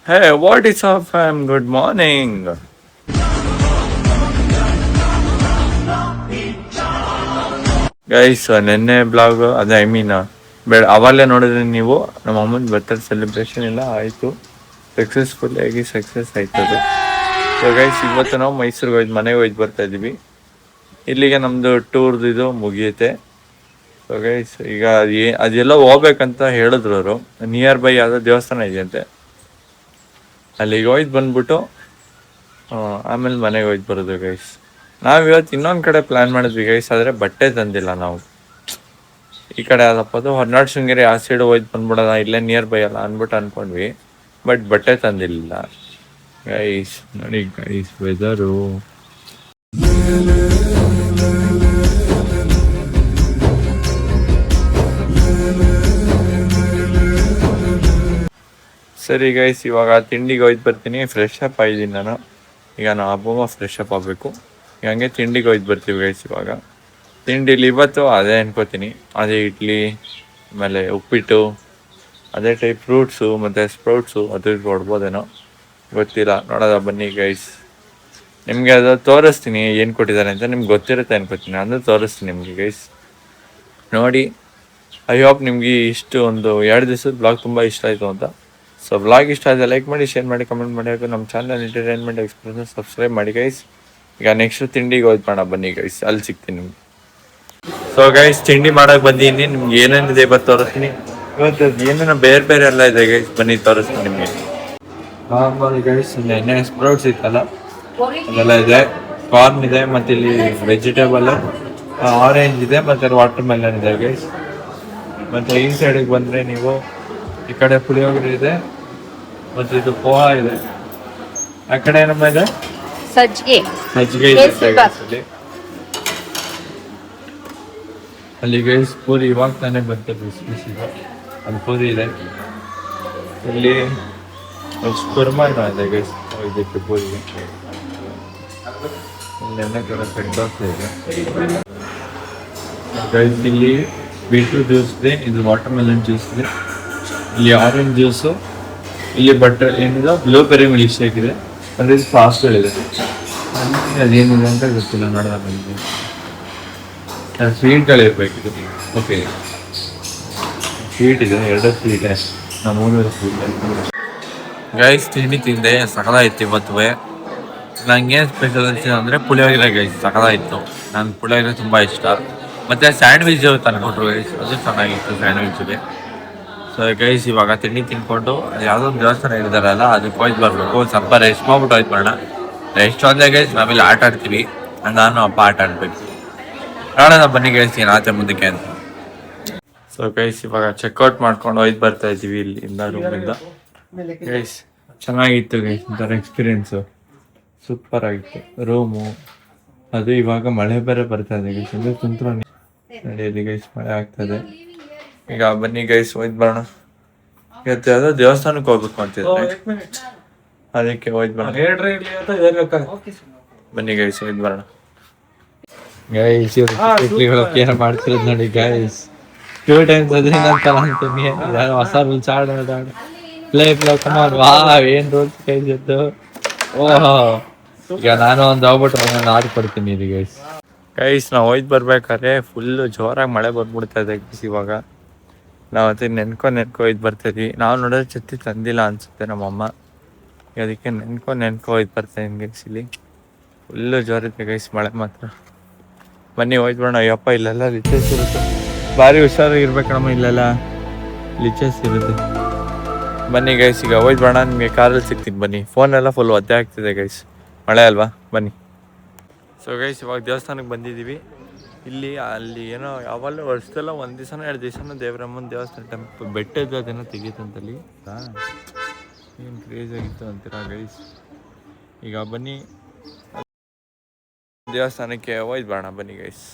Hey, what is up, fam? Good morning. Guys ನಿನ್ನೆ blog ಅದೇ ಅವಾಗಲೇ ನೋಡಿದ್ರೆ ನೀವು ನಮ್ಮ ಅಮ್ಮನ ಬರ್ತ್ಡೇ ಸೆಲೆಬ್ರೇಷನ್ ಎಲ್ಲ ಆಯಿತು, ಸಕ್ಸಸ್ಫುಲ್ ಆಗಿ ಸಕ್ಸಸ್ ಆಯ್ತದು. ಸೊ ಗೈಸ್ ಇವತ್ತು ನಾವು ಮೈಸೂರಿಗೆ ಮನೆಗೆ ಹೋಯ್ತು ಬರ್ತಾ ಇದ್ದೀವಿ. ಇಲ್ಲಿಗೆ ನಮ್ಮದು ಟೂರ್ದು ಇದು ಮುಗಿಯುತ್ತೆ. ಸೊ ಗೈಸ್ ಈಗ ಅದೆಲ್ಲ ಹೋಗ್ಬೇಕಂತ ಹೇಳಿದ್ರು ಅವರು. ನಿಯರ್ ಬೈ ಯಾವುದೋ ದೇವಸ್ಥಾನ ಇದೆಯಂತೆ, ಅಲ್ಲಿಗೆ ಹೋಯ್ತು ಬಂದ್ಬಿಟ್ಟು ಆಮೇಲೆ ಮನೆಗೆ ಹೋಯ್ತು ಬರೋದು ಗೈಸ್. ನಾವು ಇವತ್ತು ಇನ್ನೊಂದು ಕಡೆ ಪ್ಲ್ಯಾನ್ ಮಾಡಿದ್ವಿ ಗೈಸ್, ಆದರೆ ಬಟ್ಟೆ ತಂದಿಲ್ಲ ನಾವು. ಈ ಕಡೆ ಅದಪ್ಪ ಅದು ಹೊರನಾಡು ಶೃಂಗೇರಿ ಆ ಸೈಡ್ ಹೋಯ್ತು ಬಂದ್ಬಿಡೋಣ, ಇಲ್ಲೇ ನಿಯರ್ ಬೈ ಅಲ್ಲ ಅಂದ್ಬಿಟ್ಟು ಅಂದ್ಕೊಂಡ್ವಿ. ಬಟ್ ಬಟ್ಟೆ ತಂದಿಲ್ಲ ಗೈಸ್. ನೋಡಿ ಗೈಸ್ ವೆದರು ಸರಿ ಗೈಸ್. ಇವಾಗ ತಿಂಡಿಗೆ ಹೋಯ್ತು ಬರ್ತೀನಿ, ಫ್ರೆಶ್ ಅಪ್ ಆಗಿದ್ದೀನಿ ನಾನು. ಈಗ ನಾವು ಅಬ್ಬಮ್ಮ ಫ್ರೆಶ್ ಅಪ್ ಆಗಬೇಕು. ಈಗ ಹಂಗೆ ತಿಂಡಿಗೆ ಹೋಯ್ತು ಬರ್ತೀವಿ ಗೈಸ್. ಇವಾಗ ತಿಂಡಿಲಿ ಇವತ್ತು ಅದೇ ಅನ್ಕೋತೀನಿ, ಅದೇ ಇಡ್ಲಿ, ಆಮೇಲೆ ಉಪ್ಪಿಟ್ಟು, ಅದೇ ಟೈಪ್ ಫ್ರೂಟ್ಸು ಮತ್ತು ಸ್ಪ್ರೌಟ್ಸು ಅದು ಕೊಡ್ಬೋದೇನೋ ಗೊತ್ತಿಲ್ಲ, ನೋಡೋದ ಬನ್ನಿ ಗೈಸ್. ನಿಮಗೆ ಅದು ತೋರಿಸ್ತೀನಿ ಏನು ಕೊಟ್ಟಿದ್ದಾರೆ ಅಂತ, ನಿಮ್ಗೆ ಗೊತ್ತಿರುತ್ತೆ ಅನ್ಕೋತೀನಿ, ಅದು ತೋರಿಸ್ತೀನಿ ನಿಮಗೆ ಗೈಸ್. ನೋಡಿ, ಐ ಹೋಪ್ ನಿಮ್ಗೆ ಇಷ್ಟು ಒಂದು 2 ದಿವಸದ ಬ್ಲಾಗ್ ತುಂಬ ಇಷ್ಟ ಆಯಿತು ಅಂತ. ಸೊ ಬ್ಲಾಗ್ ಇಷ್ಟ ಆದರೆ ಲೈಕ್ ಮಾಡಿ, ಶೇರ್ ಮಾಡಿ, ಕಮೆಂಟ್ ಮಾಡಿ, ಹಾಗೂ ನಮ್ಮ ಚಾನಲ್ ಎಂಟರ್ಟೈನ್ಮೆಂಟ್ ಎಕ್ಸ್ಪ್ರೆಸ್ ಸಬ್ಸ್ಕ್ರೈಬ್ ಮಾಡಿ ಗೈಸ್. ಈಗ ನೆಕ್ಸ್ಟ್ ತಿಂಡಿಗೆ ಹೋಯ್ತು ಮಾಡೋಣ ಬನ್ನಿ ಗೈಸ್, ಅಲ್ಲಿ ಸಿಗ್ತೀನಿ ನಿಮ್ಗೆ. ಸೊ ಗೈಸ್ ತಿಂಡಿ ಮಾಡೋಕೆ ಬಂದಿದ್ದೀನಿ, ನಿಮ್ಗೆ ಏನೇನಿದೆ ಇವತ್ತು ತೋರಿಸ್ತೀನಿ. ಇವತ್ತು ಏನೇನೋ ಬೇರೆ ಬೇರೆ ಎಲ್ಲ ಇದೆ ಗೈಸ್, ಬನ್ನಿ ತೋರಿಸ್ತೀನಿ ನಿಮಗೆ. ನಾರ್ಮಲ್ ಗೈಸ್ ಎಣ್ಣೆ ಸ್ಪ್ರೌಟ್ಸ್ ಇತ್ತಲ್ಲ ಅದೆಲ್ಲ ಇದೆ, ಕಾರ್ನ್ ಇದೆ, ಮತ್ತು ಇಲ್ಲಿ ವೆಜಿಟೇಬಲ್ ಆರೆಂಜ್ ಇದೆ, ಮತ್ತು ವಾಟರ್ ಮೆಲನ್ ಇದೆ ಗೈಸ್. ಮತ್ತು ಈ ಸೈಡಿಗೆ ಬಂದರೆ ನೀವು ಈ ಕಡೆ ಪುಳಿಯೋಗರೆ ಇದೆ, ಮತ್ತು ಇದು ಪೋಹ ಇದೆ. ಆ ಕಡೆ ಏನಮ್ಮ ಇದೆ, ಸಜ್ಜಿಗೆ ಇದೆ. ಅಲ್ಲಿ ಗೈಸ್ ಪೂರಿ ಇವಾಗ ತಾನೇ ಬಂತೆ, ಬಿಸಿ ಬಿಸಿ ಅಲ್ಲಿ ಪೂರಿ ಇದೆ. ಇಲ್ಲಿ ಕುರ್ಮಾ ಇದೆ ಗೈಸ್, ಇದಕ್ಕೆ ಪೂರಿಗೆ. ಇಲ್ಲಿ ಎಣ್ಣೆ ಕಡೆ ದೋಸೆ ಇದೆ ಗೈಸ್. ಇಲ್ಲಿ ಬೀಟ್ರೂಟ್ ಜ್ಯೂಸ್ ಇದೆ, ಇದು ವಾಟರ್ ಮೆಲನ್ ಜ್ಯೂಸ್ ಇದೆ, ಇಲ್ಲಿ ಆರೆಂಜ್ ಜ್ಯೂಸು, ಇಲ್ಲಿ ಬಟರ್ ಏನಿದೆ ಬ್ಲೂಬೆರಿ ಮಿಲ್ಕ್ ಶೇಕ್ ಇದೆ, ಅಂದರೆ ಇದು ಫಾಸ್ಟ್ಗಳಿದೆ. ಅದೇನಿದೆ ಅಂತ ಗೊತ್ತಿಲ್ಲ, ನೋಡೋಣ ಬಂದಿದೆ. ಸ್ವೀಟ್ಗಳಿರ್ಬೇಕಿದು. ಓಕೆ, ಸ್ವೀಟ್ ಇದೆ, 2 ಸ್ವೀಟ್, 3 ಸ್ವೀಟ್ ಗೈಸ್. ತಿಂಡಿ ತಿಂದೆ, ಸಕಲಾಯಿತು ಇವತ್ತು. ನಂಗೇನು ಸ್ಪೆಷಲ್ ಅನಿಸಿದೆ ಅಂದರೆ ಪುಳಿಯೋಗರೆ ಗೈಸ್, ಸಕಲಾಯಿತು. ನನಗೆ ಪುಳಿಯೋಗರೆ ತುಂಬ ಇಷ್ಟ. ಮತ್ತು ಸ್ಯಾಂಡ್ವಿಚ್ ತಂದ್ಕೊಟ್ರು ಗೈಸ್, ಅದು ಚೆನ್ನಾಗಿತ್ತು ಸ್ಯಾಂಡ್ವಿಚ್ಗೆ. ಸೊ ಗೈಸ್ ಇವಾಗ ತಿಂಡಿ ತಿನ್ಕೊಂಡು ಯಾವುದೋ ಒಂದು ದೇವಸ್ಥಾನ ಹೇಳಿದಾರಲ್ಲ ಅದಕ್ಕೆ ಹೋಯ್ತು ಬರಬೇಕು. ಸ್ವಲ್ಪ ರೆಸ್ಟ್ ಮಾಡ್ಬಿಟ್ಟು ಹೋಯ್ತು ಬರೋಣ. ರೆಸ್ಟ್ ಒಂದೇ ಗೈಸ್, ನಾವಿಲ್ಲಿ ಆಟ ಆಡ್ತೀವಿ, ನಾನು ಅಪ್ಪ ಆಟ ಆಡಬೇಕು. ನೋಡೋಣ ಬನ್ನಿ ಗೈಸ್ ಏನಾಗುತ್ತೆ ಮುಂದಕ್ಕೆ ಅಂತ. ಸೊ ಗೈಸ್ ಇವಾಗ ಚೆಕ್ಔಟ್ ಮಾಡ್ಕೊಂಡು ಹೋಯ್ತು ಬರ್ತಾ ಇದ್ದೀವಿ ಇಲ್ಲಿಂದ ರೂಮಿಂದ ಗೈಸ್. ಚೆನ್ನಾಗಿತ್ತು ಗೈಸ್, ಒಂಥರ ಎಕ್ಸ್ಪೀರಿಯೆನ್ಸು ಸೂಪರ್ ಆಗಿತ್ತು ರೂಮು. ಅದು ಇವಾಗ ಮಳೆ ಬೇರೆ ಬರ್ತಾ ಇದೆ ಗೈಸ್, ಅಂದರೆ ತುಂತುರು ನಡೆಯಲ್ಲಿ ಗೈಸ್, ಮಳೆ ಆಗ್ತದೆ. ಈಗ ಬನ್ನಿ ಗೈಸ್ ಹೋಯ್ತು ಬರೋಣ. ಇವತ್ತು ಯಾವುದೋ ದೇವಸ್ಥಾನಕ್ಕೆ ಹೋಗ್ಬೇಕು ಅಂತಿದ್ರೆ, ಅದಕ್ಕೆ ಹೋಯ್ತು ಬರೋಣ. ಬನ್ನಿ ಗೈಸ್ ಹೋಯ್ತು ಬರೋಣ. ಗೈಸ್ ಕೇರ್ ಮಾಡ್ತಿರೋದು ನೋಡಿ ಗೈಸ್, 2 times ಅಂತೀನಿ. ಹೊಸ ರೂಲ್ಸ್ ಆಡೋದು ಪ್ಲೇ ಕಮಾನ್, ವಾ ಏನು ರೂಲ್ಸ್ ಗೈಸ್ ಇದ್ದು. ಓಹೋ, ಈಗ ನಾನು ಒಂದು ಹೋಗ್ಬಿಟ್ಟು ನಾನು ಆಡ್ಕೊಡ್ತೀನಿ ಇದು ಗೈಸ್. ಗೈಸ್ ನಾವು ಹೋಯ್ತು ಬರ್ಬೇಕಾದ್ರೆ ಫುಲ್ಲು ಜೋರಾಗಿ ಮಳೆ ಬಂದ್ಬಿಡ್ತಾ ಇದೆ ಗೈಸ್. ಇವಾಗ ನಾವು ಅದಕ್ಕೆ ನೆನ್ಕೊ ಹೋಯ್ತು ಬರ್ತಾಯಿದ್ವಿ. ನಾವು ನೋಡಿದ್ರೆ ಛತ್ರಿ ತಂದಿಲ್ಲ ಅನಿಸುತ್ತೆ ನಮ್ಮಮ್ಮ, ಅದಕ್ಕೆ ನೆನ್ಕೊ ಹೋಯ್ತು ಬರ್ತಾಯಿದ್ದೀನಿ ಗೈಸ್. ಇಲ್ಲಿ ಫುಲ್ಲು ಜೋರಿದೆ ಗೈಸ್ ಮಳೆ ಮಾತ್ರ. ಬನ್ನಿ ಹೋಯ್ತು ಬರೋಣ. ಅಯ್ಯಪ್ಪ ಇಲ್ಲೆಲ್ಲ ಲಿಚಸ್ ಇರುತ್ತೆ, ಭಾರಿ ಹುಷಾರಾಗಿರ್ಬೇಕಮ್ಮ, ಇಲ್ಲೆಲ್ಲ ಲಿಚಸ್ ಇರುತ್ತೆ. ಬನ್ನಿ ಗೈಸ್ ಈಗ ಹೋಯ್ತು ಬರೋಣ, ನಿಮಗೆ ಕಾರಲ್ಲಿ ಸಿಗ್ತೀನಿ ಬನ್ನಿ. ಫೋನೆಲ್ಲ ಫುಲ್ ಒದ್ದೆ ಆಗ್ತಿದೆ ಗೈಸ್, ಮಳೆ ಅಲ್ವಾ, ಬನ್ನಿ. ಸೊ ಗೈಸ್ ಇವಾಗ ದೇವಸ್ಥಾನಕ್ಕೆ ಬಂದಿದ್ದೀವಿ. ಇಲ್ಲಿ ಅಲ್ಲಿ ಏನೋ ಯಾವಲ್ಲೂ ವರ್ಷದಲ್ಲ 1 ದಿವಸನೋ 2 ದಿವಸನೋ ದೇವರಮ್ಮನ ದೇವಸ್ಥಾನ ಬೆಟ್ಟದ್ದು ಅದೇನೋ ತೆಗೀತಂತಲ್ಲಿ, ಏನು ಕ್ರೇಜ್ ಆಗಿತ್ತು ಅಂತೀರಾ ಗೈಸ್. ಈಗ ಬನ್ನಿ ದೇವಸ್ಥಾನಕ್ಕೆ ಹೋಯ್ತು ಬರೋಣ ಬನ್ನಿ ಗೈಸ್.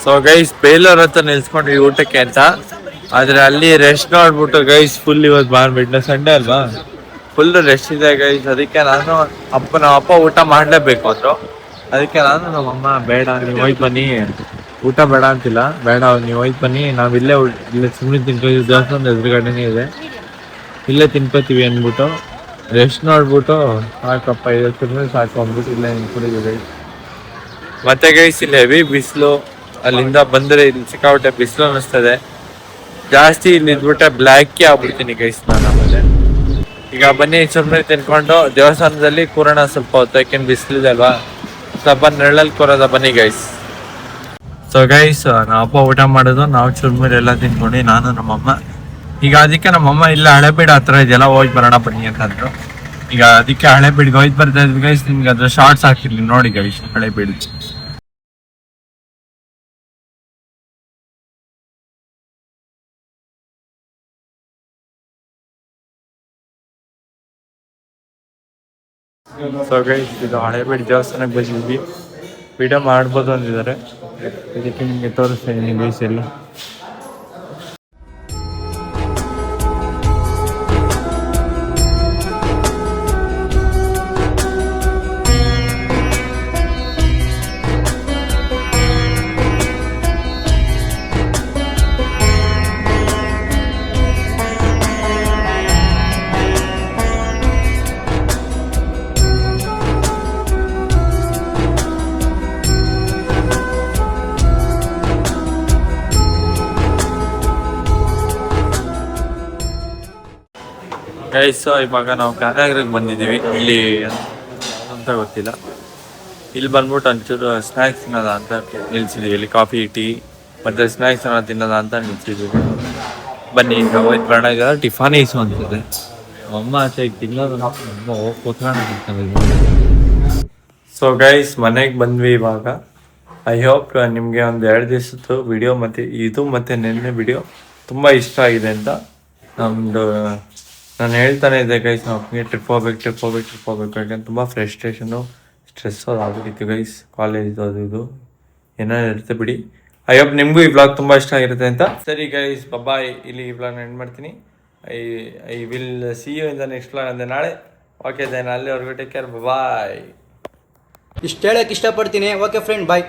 ಸೊ ಗೈಸ್ ಬೇಲೂರ್ ಹತ್ರ ನಿಲ್ಸ್ಕೊಂಡ್ವಿ ಊಟಕ್ಕೆ ಅಂತ. ಆದ್ರೆ ಅಲ್ಲಿ ರೆಸ್ಟ್ ನೋಡ್ಬಿಟ್ಟು ಗೈಸ್ ಫುಲ್ ಇವತ್ತು ಬಂದ್ಬಿಟ್ಟು ಸಂಡೇ ಅಲ್ವಾ, ಫುಲ್ ರೆಸ್ಟ್ ಇದೆ ಗೈಸ್. ಅದಕ್ಕೆ ನಾನು ನಮ್ಮ ಅಪ್ಪ ಊಟ ಮಾಡ್ಲೇಬೇಕು ಅಂದ್ರು. ಅದಕ್ಕೆ ನಾನು ನಮ್ಮಮ್ಮ ಬೇಡ ನೀವು ಹೋಯ್ತು ಬನ್ನಿ, ಊಟ ಬೇಡ ಅಂತಿಲ್ಲ, ಬೇಡ ನೀವು ಹೋಯ್ತು ಬನ್ನಿ, ನಾವು ಇಲ್ಲೇ ಸುಮ್ಮನೆ ತಿನ್ಕೋತೀವಿ, ದೇವಸ್ಥಾನದ ಎದುರುಗಡೆನೇ ಇದೆ, ಇಲ್ಲೇ ತಿನ್ಕೋತೀವಿ ಅಂದ್ಬಿಟ್ಟು ರೆಸ್ಟ್ ನೋಡ್ಬಿಟ್ಟು ಸಾಕಪ್ಪ ಇವತ್ತು ಸಾಕು ಅಂದ್ಬಿಟ್ಟು ಇಲ್ಲೇ ನಿಂತ್ಕೊಂಡಿದ್ದೀವಿ. ಮತ್ತೆ ಗೈಸ್ ಇಲ್ಲಿ ಹೆವಿ ಬಿಸಿಲು, ಅಲ್ಲಿಂದ ಬಂದರೆ ಇಲ್ಲಿ ಸಿಕ್ಕಾಬಿಟ್ಟೆ ಬಿಸಿಲು ಅನ್ನಿಸ್ತದೆ ಜಾಸ್ತಿ. ಇಲ್ಲಿ ಇದ್ಬಿಟ್ಟೆ ಬ್ಲ್ಯಾಕೇ ಆಗ್ಬಿಡ್ತೀನಿ ಗೈಸ್ ನಾನು. ಆಮೇಲೆ ಈಗ ಬನ್ನಿ ಸುಮ್ಮನೆ ತಿನ್ಕೊಂಡು ದೇವಸ್ಥಾನದಲ್ಲಿ ಕೂರೋಣ ಸ್ವಲ್ಪ ಹೊತ್ತು, ಯಾಕೆಂದು ಬಿಸಿಲಿದೆ ಅಲ್ವಾ, ಸ್ವಲ್ಪ ನೆರಳಲ್ಲಿ ಕೂರೋದ ಬನ್ನಿ ಗೈಸ್. ಸೊ ಗೈಸ್ ನಮ್ಮ ಅಪ್ಪ ಊಟ ಮಾಡೋದು, ನಾವು ಚುರ್ಮುರಿ ಎಲ್ಲ ತಿನ್ಕೊಂಡು ನಾನು ನಮ್ಮಮ್ಮ. ಈಗ ಅದಕ್ಕೆ ನಮ್ಮಮ್ಮ ಇಲ್ಲ ಹಳೆಬೀಡು ಹತ್ರ ಇದೆಲ್ಲ ಹೋಗಿ ಬರೋಣ ಬನ್ನಿ ಅಂತಂದ್ರು. ಈಗ ಅದಕ್ಕೆ ಹಳೆಬೀಡಿಗೆ ಹೋಯ್ತು ಬರ್ತಾ ಇದ್ವಿ ಗೈಸ್. ನಿಮ್ಗೆ ಅದ್ರ ಶಾರ್ಟ್ಸ್ ಹಾಕಿರ್ಲಿ ನೋಡಿ ಗೈಸ್ ಹಳೆಬೀಡು. ಸೊ ಗೈಸ್ ಇದು ಹಳೆಬೀಡು ದೇವಸ್ಥಾನಕ್ಕೆ ಬಂದಿದ್ವಿ, ವಿಡಿಯೋ ಮಾಡ್ಬೋದು ಅಂದಿದ್ದಾರೆ, ಇದಕ್ಕೆ ನಿಮಗೆ ತೋರಿಸ್ತೀನಿ ಗೈಸ್ ಎಲ್ಲ. ಗೈಸ್ ಇವಾಗ ನಾವು ಕಾರಾಗೃಹಕ್ಕೆ ಬಂದಿದ್ದೀವಿ. ಇಲ್ಲಿ ಅಂತ ಗೊತ್ತಿಲ್ಲ, ಇಲ್ಲಿ ಬಂದ್ಬಿಟ್ಟು ಒಂಚೂರು ಸ್ನ್ಯಾಕ್ಸ್ ತಿನ್ನೋದ ಅಂತ ನಿಲ್ಸಿದ್ದೀವಿ. ಇಲ್ಲಿ ಕಾಫಿ ಟೀ ಮತ್ತು ಸ್ನ್ಯಾಕ್ಸ್ ಏನೋ ತಿನ್ನೋದ ಅಂತ ನಿಲ್ಸಿದ್ದೀವಿ. ಬನ್ನಿ ಈಗ ಹೋಯ್ತು ಬರೋಣ. ಈಗ ಟಿಫಾನೀಸು ಅಂತಿದೆ, ಅಮ್ಮ ಆಚೆ ತಿನ್ನೋದು ಹೋಗಿ ಕೂತ್ಕೊಂಡು. ಸೊ ಗೈಸ್ ಮನೆಗೆ ಬಂದ್ವಿ ಇವಾಗ. ಐ ಹೋಪ್ ನಿಮಗೆ ಒಂದು 2 ದಿವಸದ್ದು ವಿಡಿಯೋ ಮತ್ತು ಇದು ಮತ್ತು ನೆನ್ನೆ ವಿಡಿಯೋ ತುಂಬ ಇಷ್ಟ ಆಗಿದೆ ಅಂತ. ನಮ್ಮದು ನಾನು ಹೇಳ್ತಾನೆ ಇದ್ದೆ ಗೈಸ್, ನಾವು ಟ್ರಿಪ್ ಹೋಗ್ಬೇಕು ಯಾಕಂದ್ರೆ ತುಂಬ ಫ್ರಸ್ಟ್ರೇಷನು ಸ್ಟ್ರೆಸ್ಸು ಆಗ್ಬಿಟ್ಟಿತ್ತು ಗೈಸ್. ಕಾಲೇಜ್ ಅದು ಇದು ಏನೋ ಇರುತ್ತೆ ಬಿಡಿ. ಐ ಹೋಪ್ ನಿಮಗೂ ಈ ಬ್ಲಾಗ್ ತುಂಬ ಇಷ್ಟ ಆಗಿರುತ್ತೆ ಅಂತ. ಸರಿ ಗೈಸ್ ಬಾಯ್, ಇಲ್ಲಿ ಈ ಬ್ಲಾಗ್ನ ಎಂಡ್ ಮಾಡ್ತೀನಿ. I will see you in the next blog ಅಂದರೆ ನಾಳೆ. ಓಕೆ ದೆನ್ ಅಲ್ಲಿವರೆಗೂ ಟೇಕ್ ಕೇರ್, ಬಾಯ್. ಇಷ್ಟು ಹೇಳಕ್ಕೆ ಇಷ್ಟಪಡ್ತೀನಿ. ಓಕೆ ಫ್ರೆಂಡ್, ಬಾಯ್.